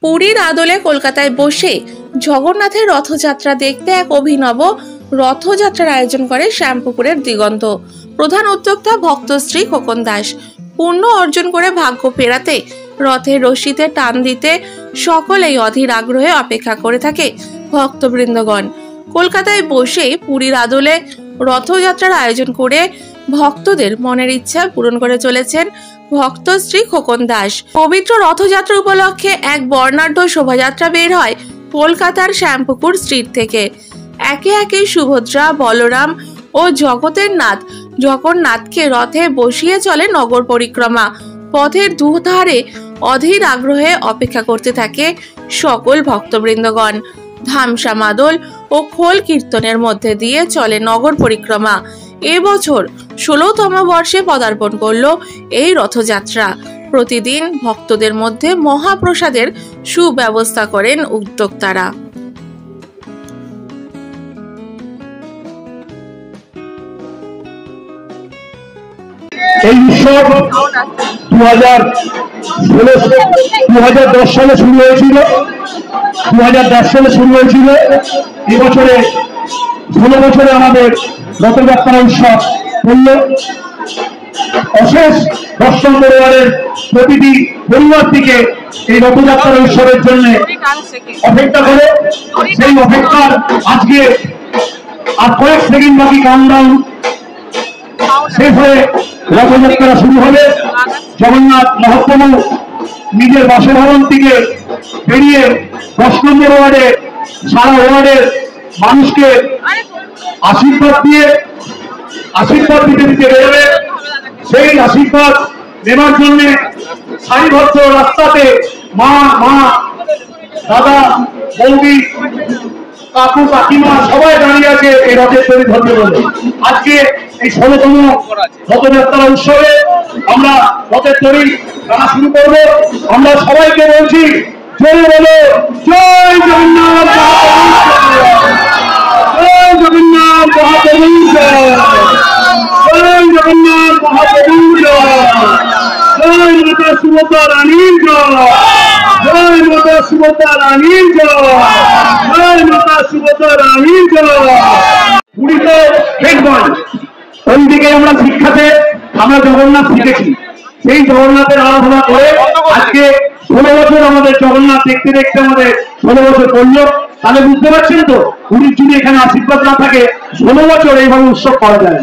পুরীর আদলে কলকাতায় বসে জগন্নাথের রথযাত্রা দেখতে এক অভিনব রথযাত্রার আয়োজন করে শ্যামপুকুরের দিগন্ত। প্রধান উদ্যোক্তা ভক্তশ্রী খোকন দাস। পুণ্য অর্জন করে ভাগ্য ফেরাতে রথের রশিতে টান দিতে সকলেই অধীর আগ্রহে অপেক্ষা করে থাকে ভক্তবৃন্দগণ। কলকাতায় বসে পুরীর আদলে রথযাত্রার আয়োজন করে ভক্তদের মনের ইচ্ছা পূরণ করে চলেছেন ভক্তশ্রী খোকন দাস। পবিত্র রথযাত্রা উপলক্ষে এক বর্ণাঢ্য শোভাযাত্রা বের হয় কলকাতার শ্যামপুকুর স্ট্রিট থেকে। একে একে সুভদ্রা, বলরাম ও জগতের নাথ জগন্নাথকে রথে বসিয়ে চলে নগর পরিক্রমা। পথের দুধারে অধীর আগ্রহে অপেক্ষা করতে থাকে সকল ভক্তবৃন্দগণ। ধামসা মাদল ও খোল কীর্তনের মধ্যে দিয়ে চলে নগর পরিক্রমা। এবছর 16তম বর্ষে পদার্পণ করল এই রথযাত্রা। প্রতিদিন ভক্তদের মধ্যে মহাপ্রসাদের সুব্যবস্থা করেন উদ্যোক্তারা। এই উৎসব 2010 সালে শুরু হয়েছিল। 2010 সালে শুরু হয়েছিল। এবছরে 16 বছরে আমাদের রথযাত্রা উৎসব করল। অশেষ দর্শন পরিবারের প্রতিটি পরিবার থেকে এই রথযাত্রা উৎসবের জন্য অপেক্ষা করে। সেই অপেক্ষার আজকে আর কয়েক সেকেন্ড বাকি কাউন্টডাউন শেষ হয়ে রথযাত্রা শুরু হবে। জগন্নাথ মহাপ্রভু নিজের বাসভবন থেকে বেরিয়ে 10 নম্বর ওয়ার্ডে সারা ওয়ার্ডের মানুষকে আশীর্বাদ দিতে দিতে বেরোবে। সেই আশীর্বাদ নেবার জন্য সারিবদ্ধ রাস্তাতে মা দাদা, বৌদি, কাকু, কাকিমা সবাই দাঁড়িয়ে আছে এই রথের তৈরি ধরতে বলে। আজকে এই 16তম রথযাত্রা উৎসবে আমরা রথের তৈরি টানা শুরু করব। আমরা সবাইকে বলছি, জয় বলো জয় জগন্নাথ, জয় জগন্নাথ মহাপ্রভু, জয় জগন্নাথ মহাপ্রভু, জয় মাতা সুভদ্রা রানীর জয়, জয় মাতা সুভদ্রা রানীর জয়, জয় মাতা সুভদ্রা রানীর জয়। পুরীতে দেখবেন ওই দিকে আমরা শিক্ষাতে আমরা জগন্নাথ শিখেছি। সেই জগন্নাথের আরাধনা করে আজকে 16 বছর আমাদের জগন্নাথ দেখতে দেখতে আমাদের 16 বছর করলো। তাহলে বুঝতে পারছেন তো, পুরীর যদি এখানে আশীর্বাদ না থাকে 16 বছর এইভাবে উৎসব করা যায়।